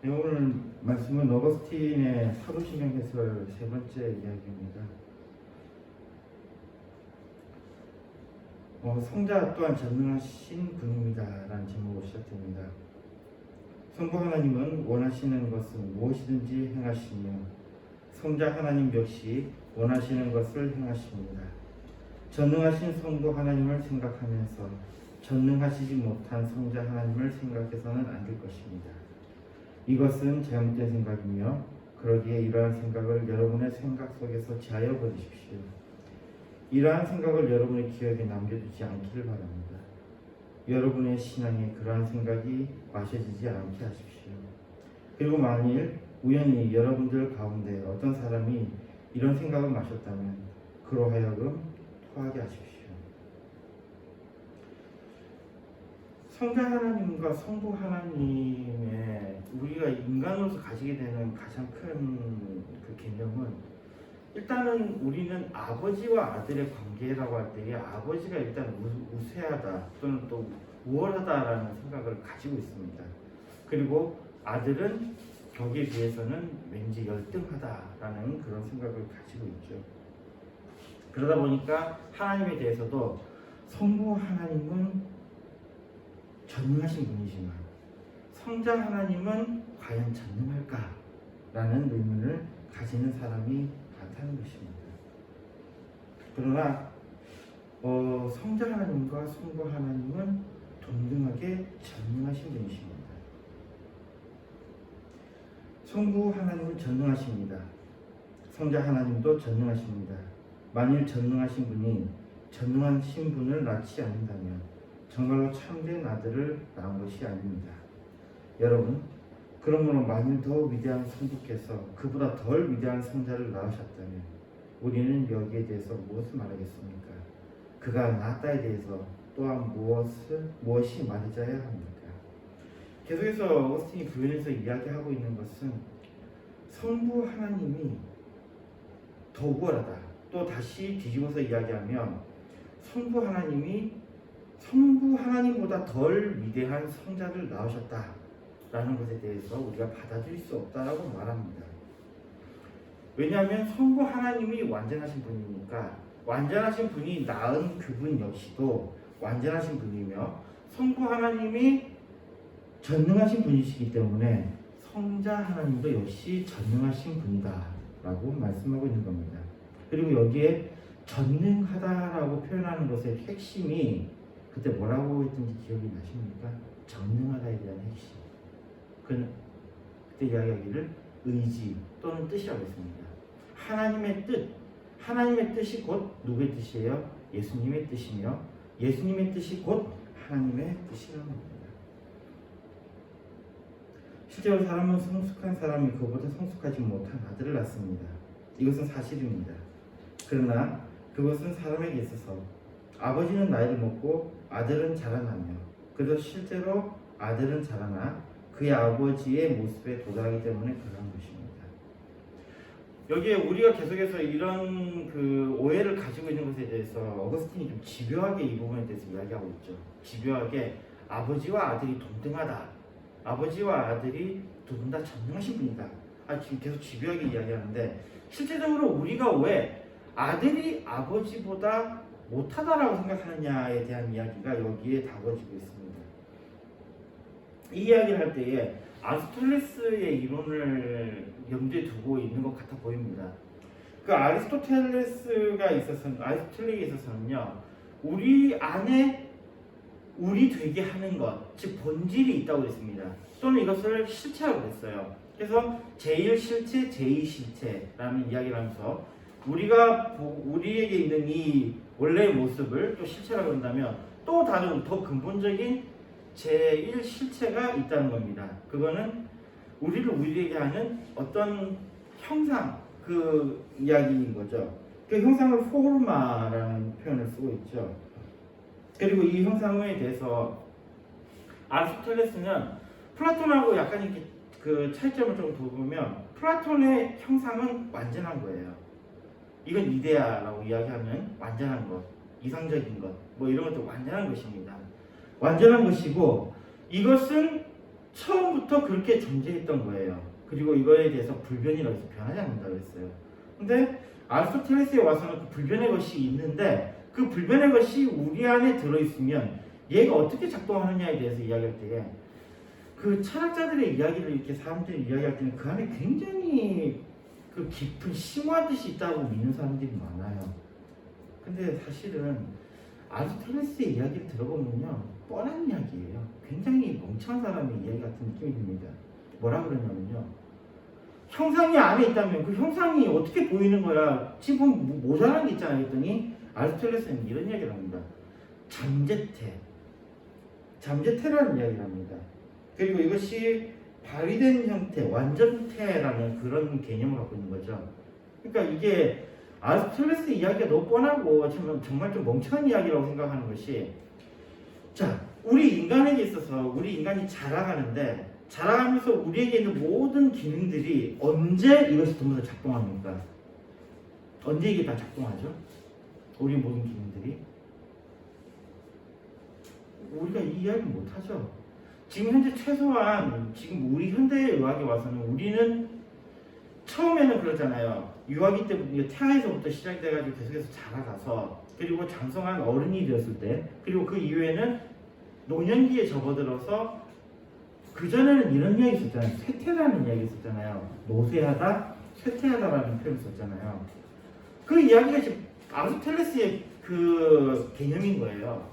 네, 오늘 말씀은 어거스틴의 사도신경 해설 세 번째 이야기입니다. 성자 또한 전능하신 분입니다 라는 제목으로 시작됩니다. 성부 하나님은 원하시는 것은 무엇이든지 행하시며 성자 하나님 역시 원하시는 것을 행하십니다. 전능하신 성부 하나님을 생각하면서 전능하시지 못한 성자 하나님을 생각해서는 안 될 것입니다. 이것은 잘못된 생각이며 그러기에 이러한 생각을 여러분의 생각 속에서 제하여 버리십시오. 이러한 생각을 여러분의 기억에 남겨두지 않기를 바랍니다. 여러분의 신앙에 그러한 생각이 마셔지지 않게 하십시오. 그리고 만일 우연히 여러분들 가운데 어떤 사람이 이런 생각을 마셨다면 그로 하여금 토하게 하십시오. 성자 하나님과 성부 하나님의 우리가 인간으로서 가지게 되는 가장 큰 그 개념은, 일단은 우리는 아버지와 아들의 관계라고 할 때에 아버지가 일단 우세하다 또는 또 우월하다라는 생각을 가지고 있습니다. 그리고 아들은 거기에 비해서는 왠지 열등하다라는 그런 생각을 가지고 있죠. 그러다 보니까 하나님에 대해서도 성부 하나님은 전능하신 분이지만 성자 하나님은 과연 전능할까라는 의문을 가지는 사람이 많다는 것입니다. 그러나 성자 하나님과 성부 하나님은 동등하게 전능하신 분이십니다. 성부 하나님은 전능하십니다. 성자 하나님도 전능하십니다. 만일 전능하신 분이 전능하신 분을 낳지 않는다면 정말로 참된 아들을 낳은 것이 아닙니다. 여러분, 그러므로 만일 더 위대한 성부께서 그보다 덜 위대한 성자를 낳으셨다면 우리는 여기에 대해서 무엇을 말하겠습니까? 그가 낳았다에 대해서 또한 무엇이 말해져야 합니까? 계속해서 어거스틴이 교회에서 이야기하고 있는 것은 성부 하나님이 더 우월하다. 또 다시 뒤집어서 이야기하면 성부 하나님보다 덜 위대한 성자를 낳으셨다라는 것에 대해서 우리가 받아들일 수 없다라고 말합니다. 왜냐하면 성부 하나님이 완전하신 분이니까 완전하신 분이 낳은 그분 역시도 완전하신 분이며 성부 하나님이 전능하신 분이시기 때문에 성자 하나님도 역시 전능하신 분이다 라고 말씀하고 있는 겁니다. 그리고 여기에 전능하다라고 표현하는 것의 핵심이 그때 뭐라고 했던지 기억이 나십니까? 전능하다에 대한 핵심. 그때 이야기하기를 의지 또는 뜻이라고 했습니다. 하나님의 뜻이 곧 누구의 뜻이에요? 예수님의 뜻이며 예수님의 뜻이 곧 하나님의 뜻이라는 겁니다. 실제로 사람은 성숙한 사람이 그보다 성숙하지 못한 아들을 낳습니다. 이것은 사실입니다. 그러나 그것은 사람에게 있어서 아버지는 나이를 먹고 아들은 자라나며 그래서 실제로 아들은 자라나 그의 아버지의 모습에 도달하기 때문에 그러한 것입니다. 여기에 우리가 계속해서 이런 그 오해를 가지고 있는 것에 대해서 어거스틴이 좀 집요하게 이 부분에 대해서 이야기하고 있죠. 집요하게 아버지와 아들이 동등하다. 아버지와 아들이 두 분 다 전능하신 분이다. 지금 계속 집요하게 이야기하는데 실제적으로 우리가 왜 아들이 아버지보다 못하다라고 생각하느냐에 대한 이야기가 여기에 다뤄지고 있습니다. 이 이야기를 할 때에 아리스토텔레스의 이론을 염두에 두고 있는 것 같아 보입니다. 그 아리스토텔레스에게 있어서는요, 우리 안에 우리 되게 하는 것, 즉 본질이 있다고 했습니다. 또는 이것을 실체라고 했어요. 그래서 제1실체, 제2실체라는 이야기를 하면서 우리에게 있는 이 원래의 모습을 또 실체라고 한다면 또 다른 더 근본적인 제1실체가 있다는 겁니다. 그거는 우리에게 하는 어떤 형상, 그 이야기인 거죠. 그 형상을 포르마라는 표현을 쓰고 있죠. 그리고 이 형상에 대해서 아리스토텔레스는 플라톤하고 약간 이렇게 그 차이점을 좀 보면 플라톤의 형상은 완전한 거예요. 이건 이데아라고 이야기하면 완전한 것, 이상적인 것, 뭐 이런 것도 완전한 것입니다. 완전한 것이고 이것은 처음부터 그렇게 존재했던 거예요. 그리고 이거에 대해서 불변이라고 해서 변하지 않는다고 했어요. 근데 아리스토텔레스에 와서는 그 불변의 것이 있는데 그 불변의 것이 우리 안에 들어있으면 얘가 어떻게 작동하느냐에 대해서 이야기할 때에 그 철학자들의 이야기를 이렇게 사람들이 이야기할 때는 그 안에 굉장히 그 깊은 심화뜻이 있다고 믿는 사람들이 많아요. 근데 사실은 아리스토텔레스의 이야기를 들어보면요 뻔한 이야기예요. 굉장히 멍청한 사람의 이야기 같은 느낌이 듭니다. 뭐라 그러냐면요, 형상이 안에 있다면 그 형상이 어떻게 보이는 거야? 지금 모자란 게 있잖아요 했더니 아리스토텔레스는 이런 이야기를 합니다. 잠재태라는 이야기를 합니다. 그리고 이것이 발휘된 형태, 완전태라는 그런 개념을 갖고 있는 거죠. 그러니까 이게 아리스토텔레스 이야기가 너무 뻔하고 정말 좀 멍청한 이야기라고 생각하는 것이, 자, 우리 인간에게 있어서 우리 인간이 자라가는데 자라가면서 우리에게 있는 모든 기능들이 언제 이것이 전부 다 작동합니까? 언제 이게 다 작동하죠? 우리 모든 기능들이 우리가 이 이야기를 못하죠. 지금 현재 최소한 지금 우리 현대의 의학에 와서는 우리는 처음에는 그러잖아요. 유아기 때부터 태아에서부터 시작돼가지고 계속해서 자라가서 그리고 장성한 어른이 되었을 때 그리고 그 이후에는 노년기에 접어들어서 그전에는 이런 이야기 있었잖아요. 쇠퇴라는 이야기 있었잖아요. 노쇠하다, 쇠퇴하다라는 표현을 썼잖아요. 그 이야기가 지금 아리스토텔레스의 그 개념인 거예요.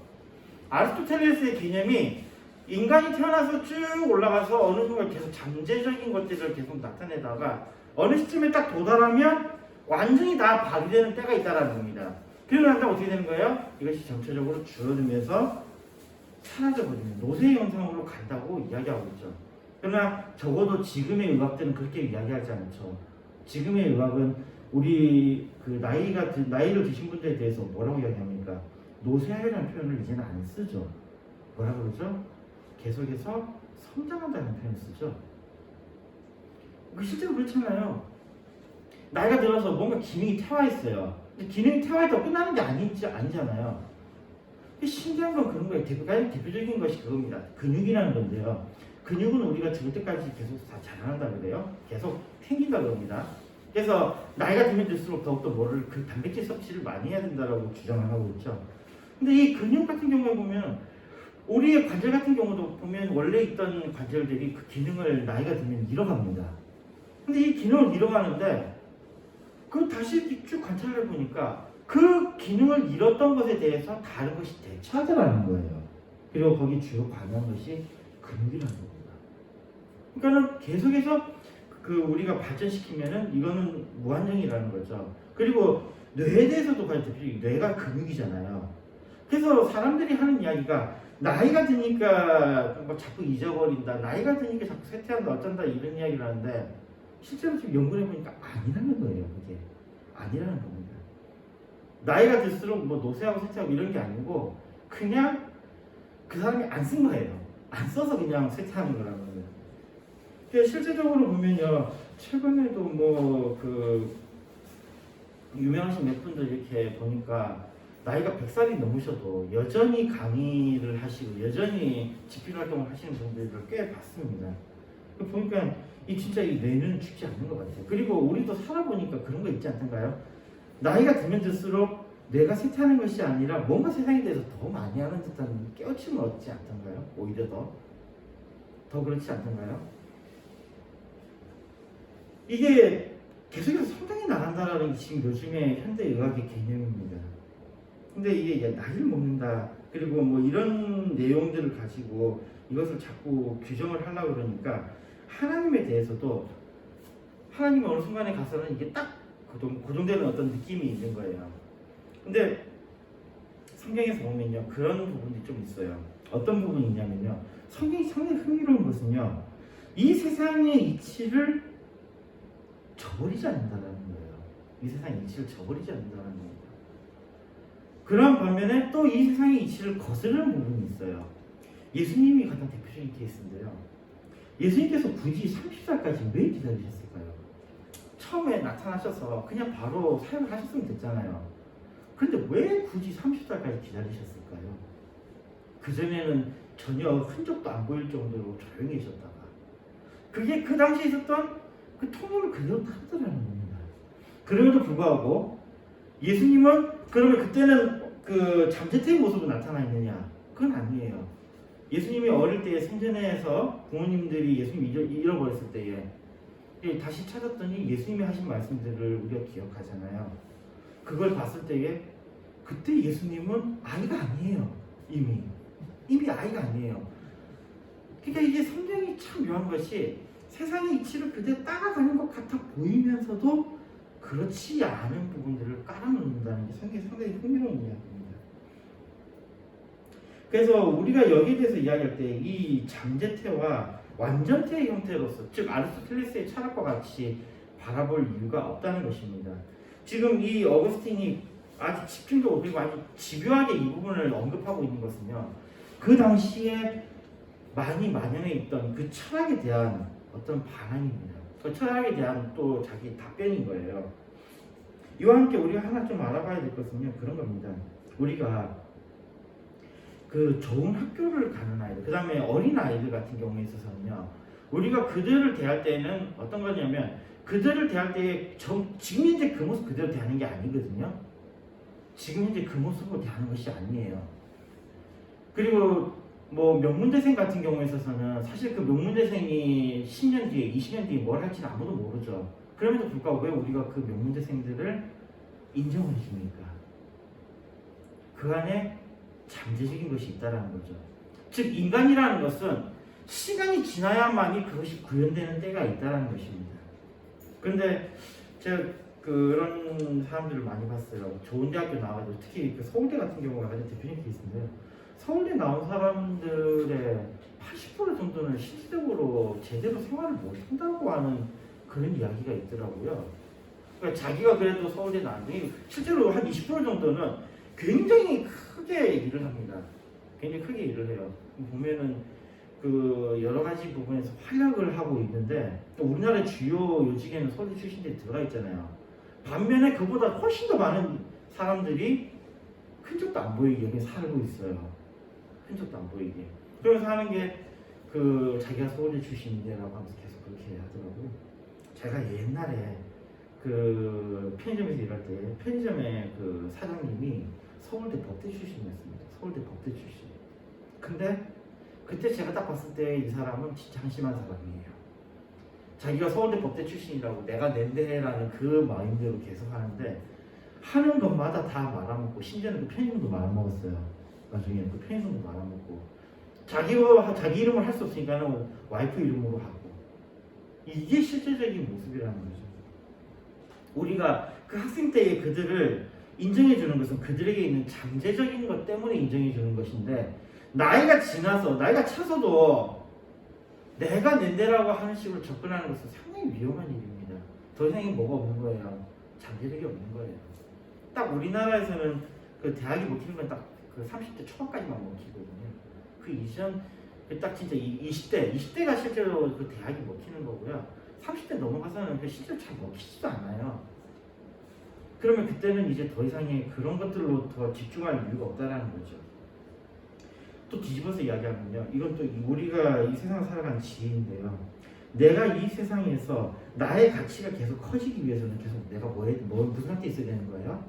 아리스토텔레스의 개념이 인간이 태어나서 쭉 올라가서 어느 순간 계속 잠재적인 것들을 계속 나타내다가 어느 시점에 딱 도달하면 완전히 다 발휘되는 때가 있다는 겁니다. 그러고 난 다음에 어떻게 되는 거예요? 이것이 점차적으로 줄어들면서 사라져버리는 노쇠 현상으로 간다고 이야기하고 있죠. 그러나 적어도 지금의 의학들은 그렇게 이야기하지 않죠. 지금의 의학은 우리 그 나이를 드신 분들에 대해서 뭐라고 이야기합니까? 노쇠하라는 표현을 이제는 안 쓰죠. 뭐라 그러죠? 계속해서 성장한다는 표현을 쓰죠. 실제로 그렇잖아요. 나이가 들어서 뭔가 기능이 퇴화했어요. 근데 기능이 퇴화했다고 끝나는 게 아니잖아요. 신기한 건 그런 거예요. 대표적인 것이 그겁니다. 근육이라는 건데요. 근육은 우리가 죽을 때까지 계속 다 자라난다 그래요. 계속 생긴다 그럽니다. 그래서 나이가 들면 들수록 더욱더 그 단백질 섭취를 많이 해야 된다라고 주장을 하고 있죠. 근데 이 근육 같은 경우에 보면 우리의 관절 같은 경우도 보면 원래 있던 관절들이 그 기능을 나이가 들면 잃어갑니다. 근데 이 기능을 잃어가는데 그 다시 이렇게 쭉 관찰을 해보니까 그 기능을 잃었던 것에 대해서 다른 것이 되찾아가는 거예요. 그리고 거기 주요 관여한 것이 근육이라는 겁니다. 그러니까는 계속해서 우리가 발전시키면은 이거는 무한정이라는 거죠. 그리고 뇌에 대해서도 대표적인 뇌가 근육이잖아요. 그래서 사람들이 하는 이야기가 나이가 드니까 뭐 자꾸 잊어버린다, 나이가 드니까 자꾸 쇠퇴한다, 어쩐다 이런 이야기를 하는데 실제로 지금 연구를 해보니까 아니라는 거예요. 그게 아니라는 겁니다. 나이가 들수록 뭐 노쇠하고 쇠퇴하고 이런 게 아니고 그냥 그 사람이 안 쓴 거예요. 안 써서 그냥 쇠퇴하는 거라는 거예요. 실제적으로 보면요, 최근에도 뭐 유명하신 몇 분들 이렇게 보니까 나이가 100살이 넘으셔도 여전히 강의를 하시고 여전히 집필 활동을 하시는 분들을 꽤 봤습니다. 보니까 진짜 이 뇌는 죽지 않는 것 같아요. 그리고 우리도 살아보니까 그런 거 있지 않던가요? 나이가 들면 들수록 뇌가 쇠퇴하는 것이 아니라 뭔가 세상에 대해서 더 많이 하는 듯한 깨우침을 얻지 않던가요? 오히려 더 그렇지 않던가요? 이게 계속해서 성장해 나간다라는 게 지금 요즘의 현대 의학의 개념입니다. 근데 이게 나이를 먹는다, 그리고 뭐 이런 내용들을 가지고 이것을 자꾸 규정을 하려고 그러니까 하나님에 대해서도 하나님이 어느 순간에 가서는 이게 딱 고정되는 어떤 느낌이 있는 거예요. 근데 성경에서 보면요, 그런 부분이 좀 있어요. 어떤 부분이 있냐면요, 성경이 상당히 흥미로운 것은요, 이 세상의 이치를 저버리지 않는다는 거예요. 이 세상의 이치를 저버리지 않는다는 겁니다. 그런 반면에 또 이 세상의 이치를 거스르는 부분이 있어요. 예수님이 가장 대표적인 케이스인데요. 예수님께서 굳이 30살까지 왜 기다리셨을까요? 처음에 나타나셔서 그냥 바로 사역을 하셨으면 됐잖아요. 그런데 왜 굳이 30살까지 기다리셨을까요? 그전에는 전혀 흔적도 안 보일 정도로 조용히 계셨다가 그게 그 당시에 있었던 그 통념을 그대로 따르더라는 겁니다. 그럼에도 불구하고 예수님은 그러면 그때는 그 잠재태의 모습으로 나타나 있느냐? 그건 아니에요. 예수님이 어릴 때에 성전에서 부모님들이 예수님 잃어버렸을 때에 다시 찾았더니 예수님이 하신 말씀들을 우리가 기억하잖아요. 그걸 봤을 때에 그때 예수님은 아이가 아니에요. 이미 아이가 아니에요. 그러니까 이게 성경이 참 묘한 것이 세상의 이치를 그대로 따라가는 것 같아 보이면서도 그렇지 않은 부분들을 깔아놓는다는 게 성경이 상당히 흥미로운 이야기입니다. 그래서 우리가 여기에 대해서 이야기할 때 이 잠재태와 완전태의 형태로서, 즉 아리스토텔레스의 철학과 같이 바라볼 이유가 없다는 것입니다. 지금 이 어거스틴이 아주 집중적으로 그리고 아주 집요하게 이 부분을 언급하고 있는 것은요, 그 당시에 많이 만연해 있던 그 철학에 대한 어떤 반항입니다. 그 철학에 대한 또 자기 답변인 거예요. 이와 함께 우리가 하나 좀 알아봐야 될 것은요, 그런 겁니다. 우리가 그 좋은 학교를 가는 아이들, 그 다음에 어린 아이들 같은 경우에 있어서는요, 우리가 그들을 대할 때는 어떤 거냐면, 그들을 대할 때 지금 현재 그 모습 그대로 대하는 게 아니거든요. 지금 현재 그 모습으로 대하는 것이 아니에요. 그리고 뭐 명문대생 같은 경우에 있어서는 사실 그 명문대생이 10년 뒤에 20년 뒤에 뭘 할지는 아무도 모르죠. 그럼에도 불구하고 왜 우리가 그 명문대생들을 인정을 해줍니까? 그 안에 잠재적인 것이 있다는 거죠. 즉 인간이라는 것은 시간이 지나야만이 그것이 구현되는 때가 있다는 것입니다. 그런데 제가 그런 사람들을 많이 봤어요. 좋은 대학교 나와가지고 특히 그 서울대 같은 경우가 가장 대표적인 케이스인데요. 서울대 나온 사람들의 80% 정도는 실질적으로 제대로 생활을 못한다고 하는 그런 이야기가 있더라고요. 그러니까 자기가 그래도 서울대 나왔는데 실제로 한 20% 정도는 굉장히 크게 일을 합니다. 굉장히 크게 일을 해요. 보면은 그 여러 가지 부분에서 활약을 하고 있는데 또 우리나라의 주요 요직에는 서울대 출신들이 들어가 있잖아요. 반면에 그보다 훨씬 더 많은 사람들이 흔적도 안 보이게 여기 살고 있어요. 흔적도 안 보이게. 그러면서 하는 게 그 자기가 서울대 출신인데라고 하면서 계속 그렇게 하더라고요. 제가 옛날에 그 편의점에서 일할 때 편의점의 그 사장님이 서울대 법대 출신이었습니다. 서울대 법대 출신. 근데 그때 제가 딱 봤을 때 이 사람은 진짜 한심한 사람이에요. 자기가 서울대 법대 출신이라고 내가 낸데라는 그 마인드로 계속 하는데 하는 것마다 다 말아먹고 심지어는 그 편의점도 말아먹었어요. 나중에 그 편의점도 말아먹고 자기 이름을 할 수 없으니까는 와이프 이름으로 하고 이게 실제적인 모습이라는 거죠. 우리가 그 학생 때의 그들을 인정해 주는 것은 그들에게 있는 잠재적인 것 때문에 인정해 주는 것인데 나이가 지나서 나이가 차서도 내가 낸데라고 하는 식으로 접근하는 것은 상당히 위험한 일입니다. 더 이상이 뭐가 없는 거예요. 잠재력이 없는 거예요. 딱 우리나라에서는 그 대학이 먹히는 건 딱 그 30대 초반까지만 먹히거든요. 그 이전 딱 진짜 20대가 실제로 그 대학이 먹히는 거고요. 30대 넘어가서는 그 실제로 잘 먹히지도 않아요. 그러면 그때는 이제 더 이상의 그런 것들로 더 집중할 이유가 없다라는 거죠. 또 뒤집어서 이야기하면요. 이건 또 우리가 이 세상을 살아가는 지혜인데요. 내가 이 세상에서 나의 가치가 계속 커지기 위해서는 계속 내가 무슨 상태에 있어야 되는 거예요?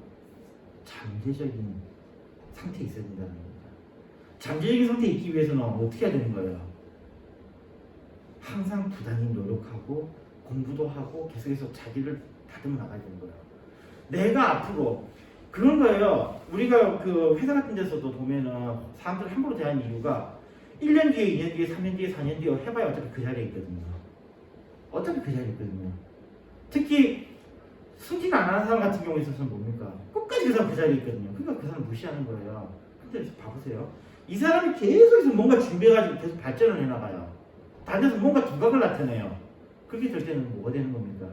잠재적인 상태에 있어야 된다는 겁니다. 잠재적인 상태에 있기 위해서는 어떻게 해야 되는 거예요? 항상 부단히 노력하고 공부도 하고 계속해서 자기를 다듬어 나가야 되는 거예요. 내가 앞으로 그런 거예요. 우리가 그 회사 같은 데서도 보면은 사람들 함부로 대하는 이유가 1년 뒤에, 2년 뒤에, 3년 뒤에, 4년 뒤에 해봐야 어차피 그 자리에 있거든요. 어차피 그 자리에 있거든요. 특히 승진 안 하는 사람 같은 경우에 있어서는 뭡니까? 끝까지 그 사람 그 자리에 있거든요. 그러니까 그 사람 무시하는 거예요. 근데 봐보세요. 이 사람이 계속해서 뭔가 준비해가지고 계속 발전을 해나가요. 다른 데서 뭔가 두각을 나타내요. 그게 될 때는 뭐가 되는 겁니까?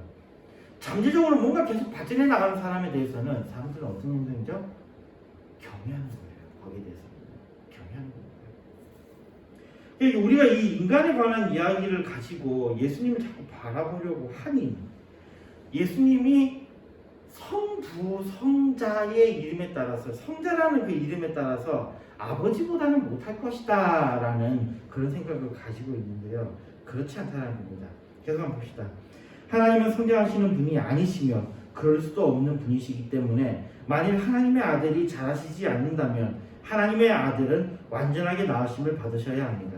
잠재적으로 뭔가 계속 발전해 나가는 사람에 대해서는 사람들은 어떤 현상이죠? 경외하는 거예요. 거기에 대해서 경외하는 거예요. 그러니까 우리가 이 인간에 관한 이야기를 가지고 예수님을 자꾸 바라보려고 하니 예수님이 성부, 성자의 이름에 따라서 성자라는 그 이름에 따라서 아버지보다는 못할 것이다 라는 그런 생각을 가지고 있는데요. 그렇지 않다는 겁니다. 계속 한번 봅시다. 하나님은 성장하시는 분이 아니시며 그럴 수도 없는 분이시기 때문에 만일 하나님의 아들이 자라시지 않는다면 하나님의 아들은 완전하게 낳으심을 받으셔야 합니다.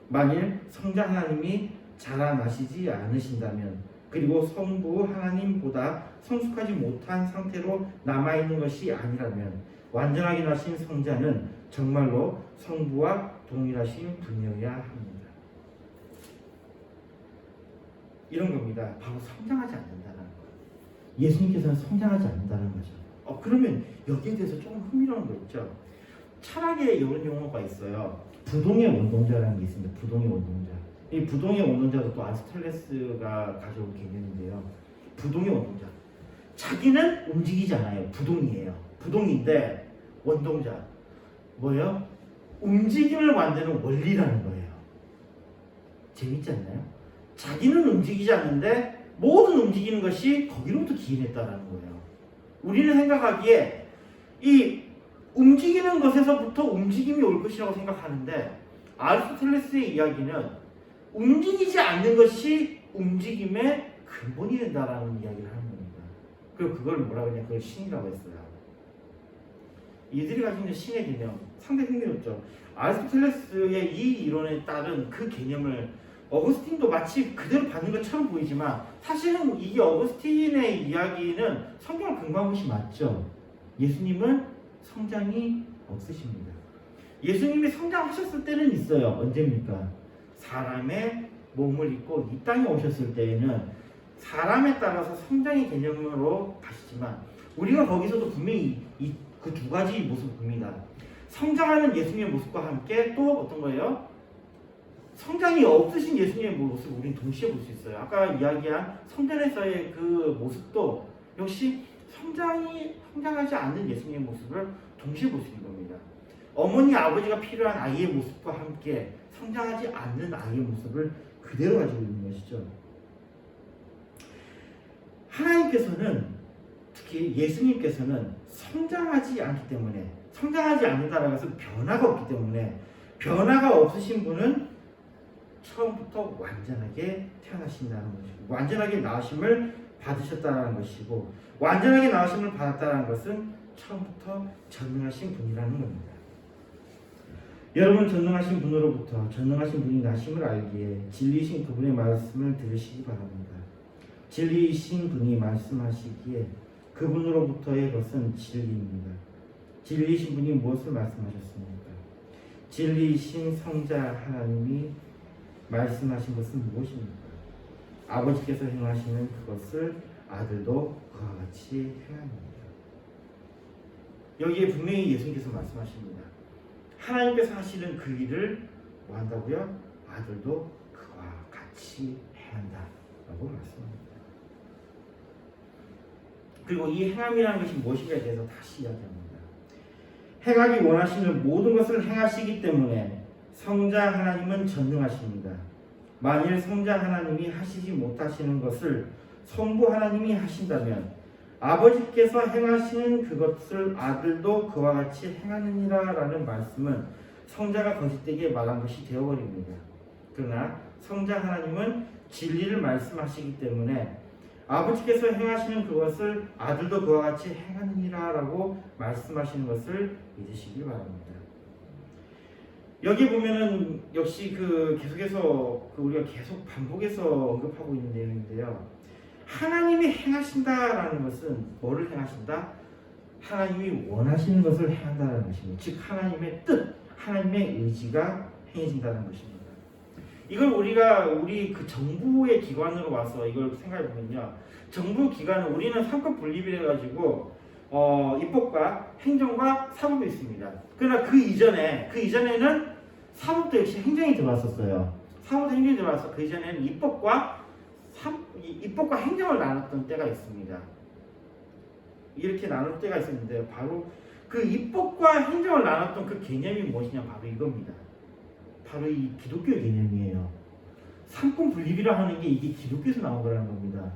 만일 성자 하나님이 자라나시지 않으신다면 그리고 성부 하나님보다 성숙하지 못한 상태로 남아있는 것이 아니라면 완전하게 나신 성자는 정말로 성부와 동일하신 분이어야 합니다. 이런 겁니다. 바로 성장하지 않는다는 거예요. 예수님께서는 성장하지 않는다는 거죠. 그러면 여기에 대해서 조금 흥미로운 거 있죠. 철학에 이런 용어가 있어요. 부동의 원동자라는 게 있습니다. 부동의 원동자. 이 부동의 원동자도 또 아리스토텔레스가 가져온 개념인데요. 부동의 원동자. 자기는 움직이지 않아요. 부동이에요. 부동인데 원동자. 뭐예요? 움직임을 만드는 원리라는 거예요. 재밌지 않나요? 자기는 움직이지 않는데 모든 움직이는 것이 거기로부터 기인했다라는 거예요. 우리는 생각하기에 이 움직이는 것에서부터 움직임이 올 것이라고 생각하는데 아리스토텔레스의 이야기는 움직이지 않는 것이 움직임의 근본이 된다라는 이야기를 하는 겁니다. 그리고 그걸 뭐라고 하냐? 그걸 신이라고 했어요. 이들이 가지고 있는 신의 개념 상당히 흥미롭죠. 아리스토텔레스의 이 이론에 따른 그 개념을 어거스틴도 마치 그대로 받는 것처럼 보이지만 사실은 이게 어거스틴의 이야기는 성경을 근거한 것이 맞죠. 예수님은 성장이 없으십니다. 예수님이 성장하셨을 때는 있어요. 언제입니까? 사람의 몸을 입고 이 땅에 오셨을 때에는 사람에 따라서 성장의 개념으로 가시지만 우리가 거기서도 분명히 그 두 가지 모습을 봅니다. 성장하는 예수님의 모습과 함께 또 어떤 거예요? 성장이 없으신 예수님의 모습을 우리는 동시에 볼 수 있어요. 아까 이야기한 성전에서의 그 모습도 역시 성장하지 않는 예수님의 모습을 동시에 볼 수 있는 겁니다. 어머니 아버지가 필요한 아이의 모습과 함께 성장하지 않는 아이의 모습을 그대로 가지고 있는 것이죠. 하나님께서는 특히 예수님께서는 성장하지 않기 때문에 성장하지 않는다라는 것은 변화가 없기 때문에 변화가 없으신 분은 처음부터 완전하게 태어나신다는 것이고 완전하게 나으심을 받으셨다는 것이고 완전하게 나으심을 받았다는 것은 처음부터 전능하신 분이라는 겁니다. 여러분 전능하신 분으로부터 전능하신 분이 나심을 알기에 진리이신 그분의 말씀을 들으시기 바랍니다. 진리이신 분이 말씀하시기에 그분으로부터의 것은 진리입니다. 진리이신 분이 무엇을 말씀하셨습니까? 진리이신 성자 하나님이 말씀하신 것은 무엇입니까? 아버지께서 행하시는 그것을 아들도 그와 같이 행합니다. 여기에 분명히 예수님께서 말씀하십니다. 하나님께서 하시는 그 일을 뭐 한다고요? 아들도 그와 같이 행한다 라고 말씀합니다. 그리고 이 행함이라는 것이 무엇인가에 대해서 다시 이야기합니다. 행하기 원하시는 모든 것을 행하시기 때문에 성자 하나님은 전능하십니다. 만일 성자 하나님이 하시지 못하시는 것을 성부 하나님이 하신다면 아버지께서 행하시는 그것을 아들도 그와 같이 행하느니라 라는 말씀은 성자가 거짓되게 말한 것이 되어버립니다. 그러나 성자 하나님은 진리를 말씀하시기 때문에 아버지께서 행하시는 그것을 아들도 그와 같이 행하느니라 라고 말씀하시는 것을 믿으시기 바랍니다. 여기 보면은 역시 계속해서 우리가 계속 반복해서 언급하고 있는 내용인데요. 하나님이 행하신다라는 것은 뭐를 행하신다? 하나님이 원하시는 것을 행한다는 것입니다. 즉 하나님의 뜻, 하나님의 의지가 행해진다는 것입니다. 이걸 우리 그 정부의 기관으로 와서 이걸 생각해 보면요, 정부 기관은 우리는 삼권 분립을 해가지고 입법과 행정과 사법이 있습니다. 그러나 그 이전에는 사법도 역시 행정이 들어왔었어요. 사법도 행정이 들어와서 그 이전에는 입법과 행정을 나눴던 때가 있습니다. 이렇게 나눌 때가 있었는데 바로 그 입법과 행정을 나눴던 그 개념이 무엇이냐, 바로 이겁니다. 바로 이 기독교의 개념이에요. 삼권 분립이라 하는 게 이게 기독교에서 나온 거라는 겁니다.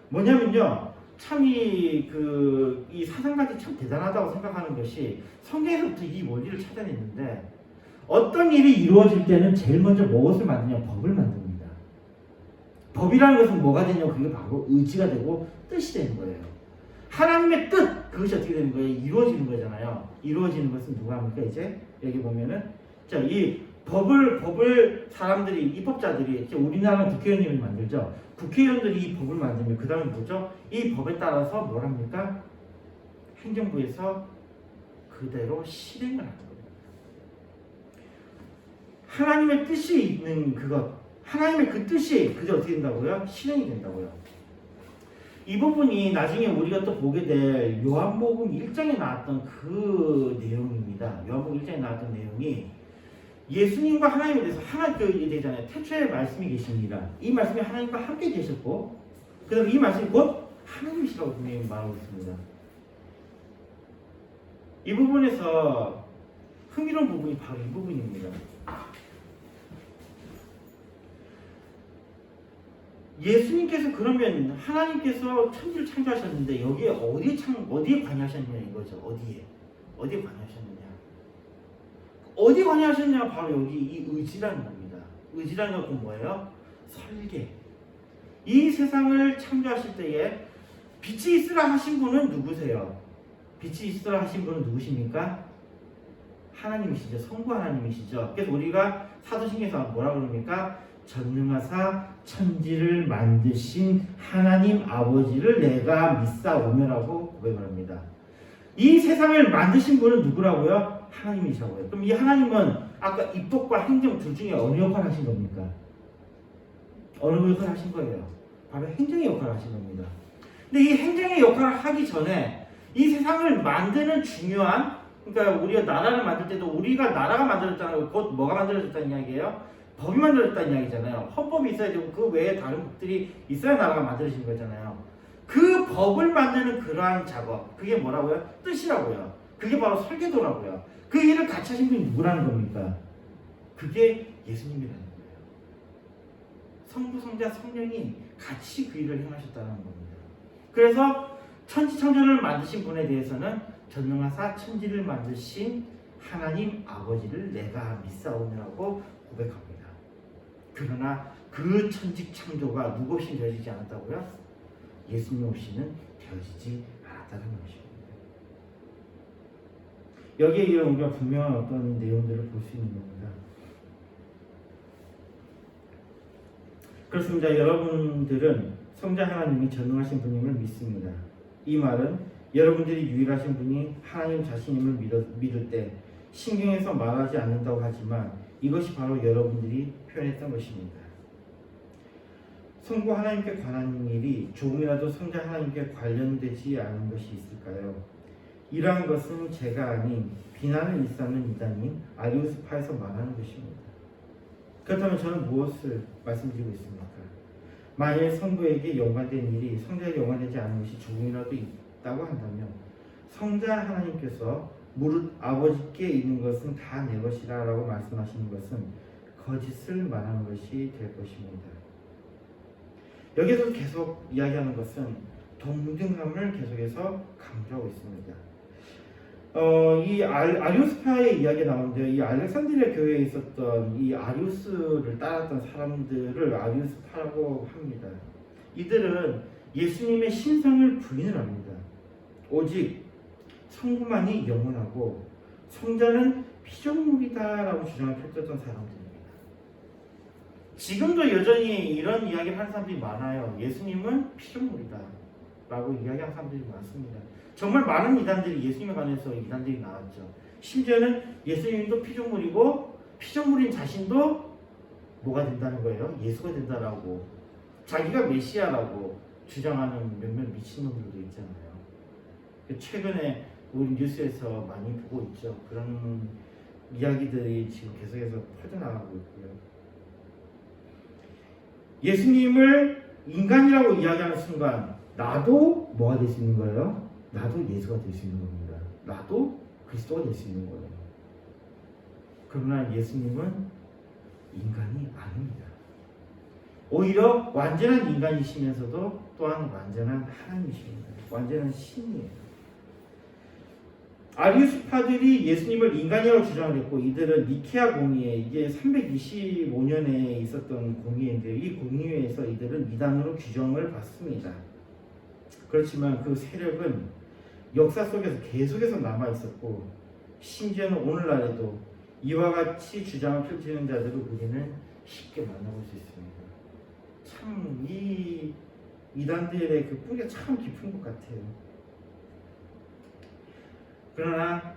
뭐냐면요, 참 이 사상가들이 참 대단하다고 생각하는 것이 성경에서부터 이 원리를 찾아냈는데 어떤 일이 이루어질 때는 제일 먼저 무엇을 만드냐? 법을 만듭니다. 법이라는 것은 뭐가 되냐고 그게 바로 의지가 되고 뜻이 되는 거예요. 하나님의 뜻 그것이 어떻게 되는 거예요? 이루어지는 거잖아요. 이루어지는 것은 누가 합니까? 이제 여기 보면은 자, 이 법을 사람들이 입법자들이 우리나라는 국회의원님이 만들죠. 국회의원들이 이 법을 만들면 그 다음에 뭐죠? 이 법에 따라서 뭘 합니까? 행정부에서 그대로 실행을 하는 거예요. 하나님의 뜻이 있는 그것, 하나님의 그 뜻이 그저 어떻게 된다고요? 실행이 된다고요. 이 부분이 나중에 우리가 또 보게 될 요한복음 1장에 나왔던 그 내용입니다. 요한복음 1장에 나왔던 내용이 예수님과 하나님에 대해서 하나 그 되잖아요. 태초에 말씀이 계십니다. 이 말씀이 하나님과 함께 계셨고, 그다음 이 말씀이 곧 하나님이시라고 분명히 말하고 있습니다. 이 부분에서 흥미로운 부분이 바로 이 부분입니다. 예수님께서 그러면 하나님께서 천지를 창조하셨는데 여기에 어디에 관여하셨느냐 이거죠. 어디에 관여하셨느냐? 어디 관여하셨느냐? 바로 여기 이 의지라는 겁니다. 의지라는 건 뭐예요? 설계. 이 세상을 창조하실 때에 빛이 있으라 하신 분은 누구세요? 빛이 있으라 하신 분은 누구십니까? 하나님이시죠. 성부 하나님이시죠. 그래서 우리가 사도신경에서 뭐라 그럽니까? 전능하사 천지를 만드신 하나님 아버지를 내가 믿사오며라고 고백을 합니다. 이 세상을 만드신 분은 누구라고요? 하나님이시라고요. 그럼 이 하나님은 아까 입법과 행정 둘 중에 어느 역할을 하신 겁니까? 어느 역할을 하신 거예요? 바로 행정의 역할을 하신 겁니다. 근데 이 행정의 역할을 하기 전에 이 세상을 만드는 중요한, 그러니까 우리가 나라를 만들 때도 우리가 나라가 만들어졌다는 거, 곧 뭐가 만들어졌다는 이야기예요? 법이 만들어졌다는 이야기잖아요. 헌법이 있어야 되고 그 외에 다른 법들이 있어야 나라가 만들어진 거잖아요. 그 법을 만드는 그러한 작업, 그게 뭐라고요? 뜻이라고요. 그게 바로 설계도라고요. 그 일을 같이 하신 분이 누구라는 겁니까? 그게 예수님이라는 거예요. 성부, 성자, 성령이 같이 그 일을 행하셨다는 겁니다. 그래서 천지창조를 만드신 분에 대해서는 전능하사 천지를 만드신 하나님 아버지를 내가 믿사오느라고 고백합니다. 그러나 그 천지창조가 누구 없이 되어지지 않았다고요? 예수님 없이는 되어지지 않았다는 것입니다. 여기에 우리가 분명한 어떤 내용들을 볼 수 있는 겁니다. 그렇습니다. 여러분들은 성자 하나님이 전능하신 분임을 믿습니다. 이 말은 여러분들이 유일하신 분이 하나님 자신임을 믿을 때 신경에서 말하지 않는다고 하지만 이것이 바로 여러분들이 표현했던 것입니다. 성부 하나님께 관한 일이 조금이라도 성자 하나님께 관련되지 않은 것이 있을까요? 이러한 것은 제가 아닌 비난을 일삼는 이단인 아리우스파에서 말하는 것입니다. 그렇다면 저는 무엇을 말씀드리고 있습니까? 만일 성부에게 연관된 일이 성자에게 연관되지 않은 것이 조금이라도 있다고 한다면 성자 하나님께서 무릇 아버지께 있는 것은 다 내 것이라 라고 말씀하시는 것은 거짓을 말하는 것이 될 것입니다. 여기서 계속 이야기하는 것은 동등함을 계속해서 강조하고 있습니다. 이 아리우스파의 이야기 나오는데요. 이 알렉산드리아 교회에 있었던 이 아리우스를 따랐던 사람들을 아리우스파라고 합니다. 이들은 예수님의 신성을 부인을 합니다. 오직 성부만이 영원하고 성자는 피조물이다라고 주장을 펼쳤던 사람들입니다. 지금도 여전히 이런 이야기를 하는 사람들이 많아요. 예수님은 피조물이다라고 이야기하는 사람들이 많습니다. 정말 많은 이단들이 예수님에 관해서 이단들이 나왔죠. 심지어는 예수님도 피조물이고 피조물인 자신도 뭐가 된다는 거예요? 예수가 된다라고 자기가 메시아라고 주장하는 몇몇 미친놈들도 있잖아요. 최근에 우리 뉴스에서 많이 보고 있죠. 그런 이야기들이 지금 계속해서 퍼져나가고 있고요. 예수님을 인간이라고 이야기하는 순간 나도 뭐가 될 수 있는 거예요? 나도 예수가 될 수 있는 겁니다. 나도 그리스도가 될 수 있는 거예요. 그러나 예수님은 인간이 아닙니다. 오히려 완전한 인간이시면서도 또한 완전한 하나님이십니다. 완전한 신이에요. 아리우스파들이 예수님을 인간이라고 주장을 했고, 이들은 니케아 공의회, 이게 325년에 있었던 공의회인데, 이 공의회에서 이들은 이단으로 규정을 받습니다. 그렇지만 그 세력은 역사 속에서 계속해서 남아 있었고, 심지어는 오늘날에도 이와 같이 주장을 펼치는 자들을 우리는 쉽게 만나볼 수 있습니다. 참 이 이단들의 그 뿌리가 참 깊은 것 같아요. 그러나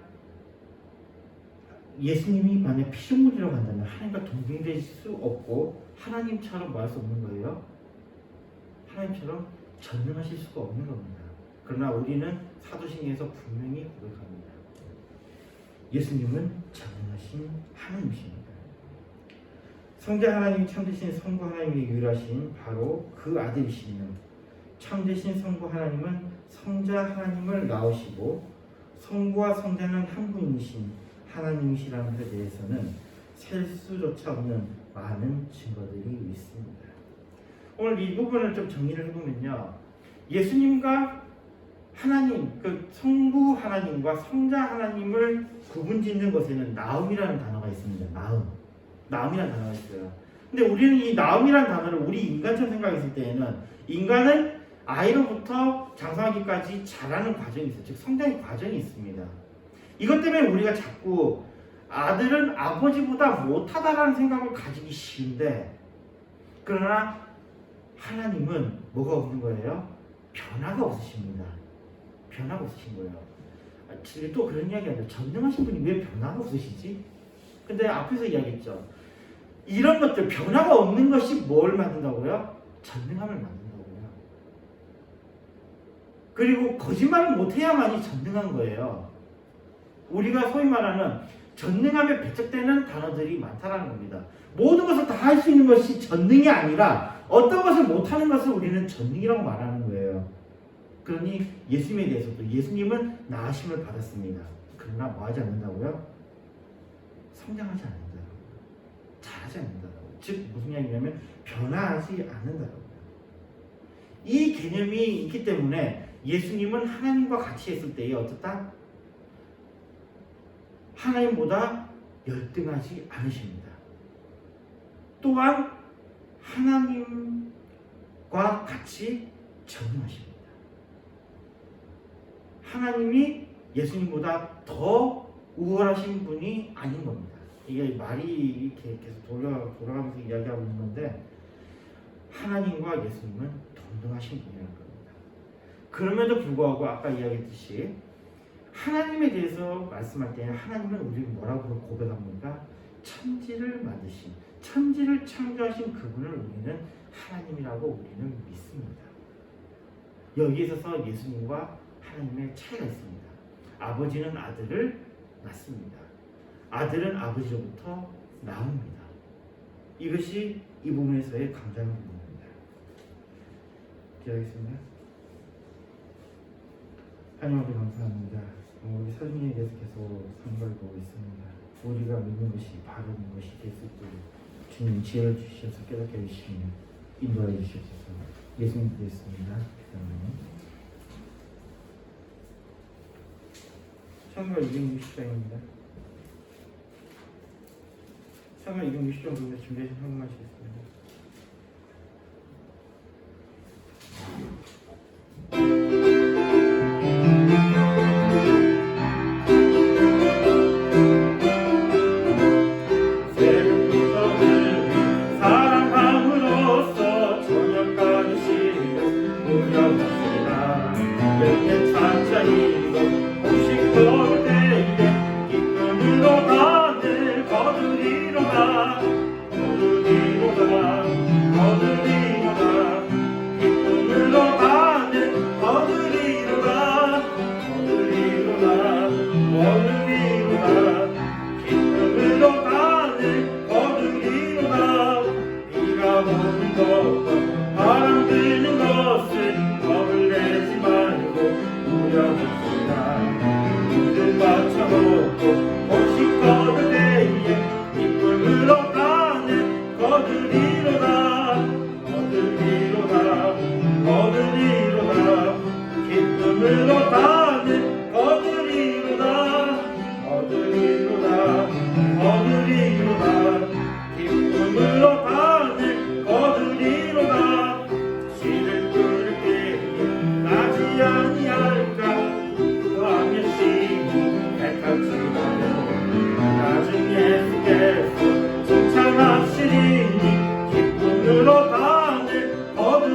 예수님이 만약 피조물이라고 한다면 하나님과 동등될 수 없고 하나님처럼 뭐 할 수 없는 거예요. 하나님처럼 전능하실 수가 없는 겁니다. 그러나 우리는 사도신경에서 분명히 고백합니다. 예수님은 전능하신 하나님이십니다. 성자 하나님이 참되신 성부 하나님이 유일하신 바로 그 아들이시며, 참되신 성부 하나님은 성자 하나님을 낳으시고 성부와 성자는 한 분이신 하나님이시라는 것에 대해서는 셀 수조차 없는 많은 증거들이 있습니다. 오늘 이 부분을 좀 정리를 해보면요, 예수님과 하나님, 그 성부 하나님과 성자 하나님을 구분짓는 것에는 나음이라는 단어가 있습니다. 나음이라는 단어가 있어요. 근데 우리는 이 나음이라는 단어를 우리 인간처럼 생각했을 때에는 인간은 아이로부터 장성하기까지 자라는 과정이 있어요. 즉 성장의 과정이 있습니다. 이것 때문에 우리가 자꾸 아들은 아버지보다 못하다라는 생각을 가지기 쉬운데, 그러나 하나님은 뭐가 없는 거예요? 변화가 없으십니다. 변화가 없으신 거예요. 또 그런 이야기 하죠. 전능하신 분이 왜 변화가 없으시지? 근데 앞에서 이야기했죠. 이런 것들, 변화가 없는 것이 뭘 만든다고요? 전능함을 만든다고요. 그리고 거짓말을 못해야만이 전능한 거예요. 우리가 소위 말하는 전능함에 배척되는 단어들이 많다라는 겁니다. 모든 것을 다 할 수 있는 것이 전능이 아니라 어떤 것을 못하는 것을 우리는 전능이라고 말하는 거예요. 그러니 예수님에 대해서도 예수님은 나으심을 받았습니다. 그러나 뭐 하지 않는다고요? 성장하지 않는다고요. 잘하지 않는다고요. 즉 무슨 이야기냐면 변화하지 않는다고요. 이 개념이 있기 때문에 예수님은 하나님과 같이 했을 때에 어떻다? 하나님보다 열등하지 않으십니다. 또한 하나님과 같이 전능하십니다. 하나님이 예수님보다 더 우월하신 분이 아닌 겁니다. 이게 말이 이렇게 계속 돌아가면서 이야기하고 있는 건데, 하나님과 예수님은 동등하신 분이라는 겁니다. 그럼에도 불구하고 아까 이야기했듯이 하나님에 대해서 말씀할 때 하나님은 우리를 뭐라고 고백합니까? 천지를 만드신, 천지를 창조하신 그분을 우리는 하나님이라고 우리는 믿습니다. 여기에 있어서 예수님과 하나님의 차이가 있습니다. 아버지는 아들을 낳습니다. 아들은 아버지로부터 나옵니다. 이것이 이 부분에서의 강조하는 부분입니다. 기도하겠습니다. 하나님 아버지 감사합니다. 우리 서준이에 대해서 계속 선거를 보고 있습니다. 우리가 믿는 것이 바른 것이 될 수 있도록 주님 지혜를 주셔서 깨닫게 해주시며 인도하여 주시옵소서. 예수님 기도했습니다. 창가 260장입니다. 창가 260장 보면 준비하신 한국만 하시겠습니다. 거두리로다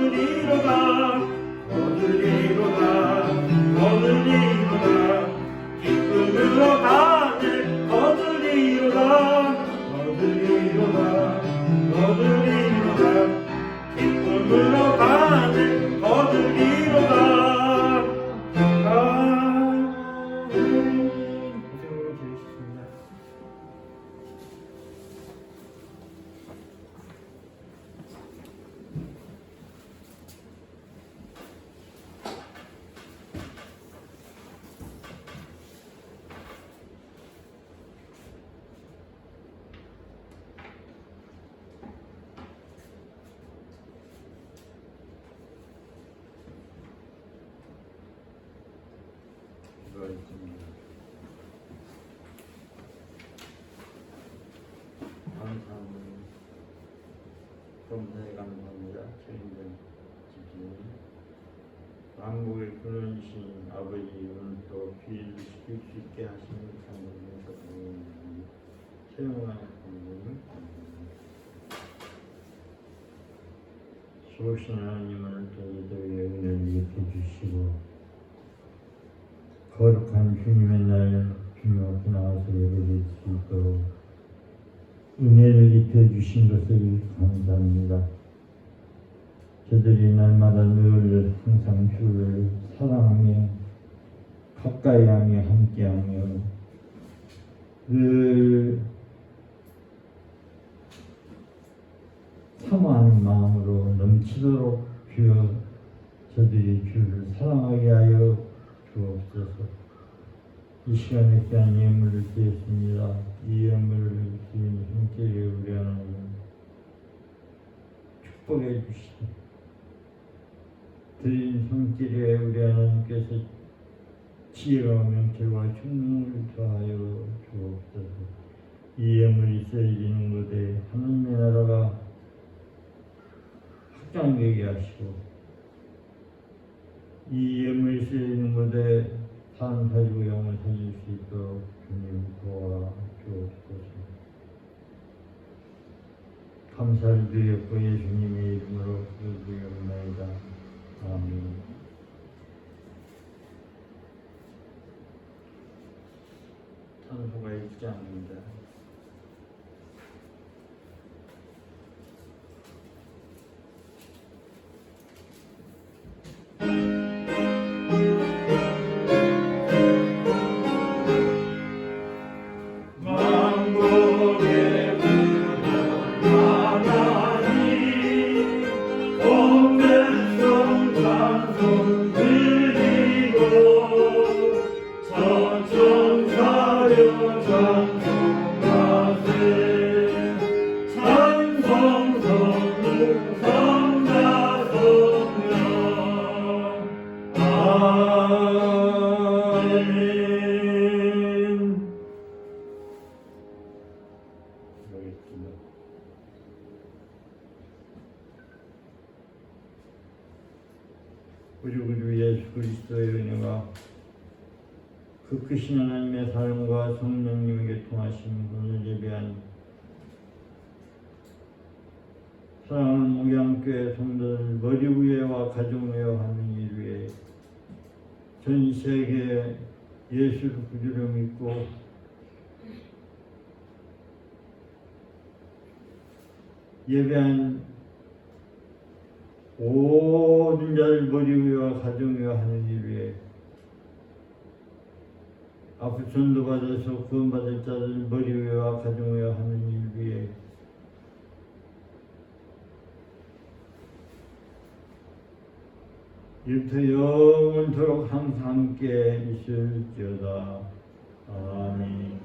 거두리로다 거두리로다 거두리로다 기쁨으로 다들 거두리로다 거두리로다 거두리로다 기쁨으로 다들 거두리로다. 고생으로 드리겠습니다. 기도하겠습니다. 감사합니다. 감사에 감사합니다. 주님들 지키니 만국의 근원이신 아버지 오늘도 귀를 지킬 수 있게 하시는 감사드리면서 사용하는 감사님 수고하신 하나님을 저희들의 은혜를 입혀주시고 거룩한 주님의 날 주님 앞에 나와서 예배드릴 수 있도록 은혜를 입혀주신 것을 감사합니다. 저들이 날마다 늘 항상 주를 사랑하며 가까이하며 함께하며 늘 사모하는 마음으로 넘치도록 주여 저들이 주를 사랑하게 하여 주옵소서. 이 시간에 귀한 예물을 드렸습니다. 이 예물을 드린 형제를 우리 하나님 축복해 주시고 드린 형제에 우리 하나님께서 지혜와 명철과 총명을 더하여 주옵소서. 이 예물이 쓰여지는 곳에 하나님의 나라가 확장되게 하시고 이 예물이 쓰여지는 곳에 산 가지고 영을 살릴 수 있도록 주님 도와 주옵소서. 감사를 드렸고 예수님의 이름으로 기도드리옵나이다. 아멘. 찬송가 1장입니다. 우리 구주 예수 그리스도의 은혜가 그 크신 하나님의 사랑과 성령님에게 통하신 오늘 예배한 사랑하는 목양교회 성도들 머리 위에와 가정 위에 하는 일 위에 전 세계 예수를 구주로 믿고 예배한 모든 자를 머리 위와 가정 위와 하는 일 위에 앞으로 전도받아서 구원받을 자들 머리 위와 가정 위와 하는 일 위에 이부터 영원토록 항상 함께 있을지어다. 아멘.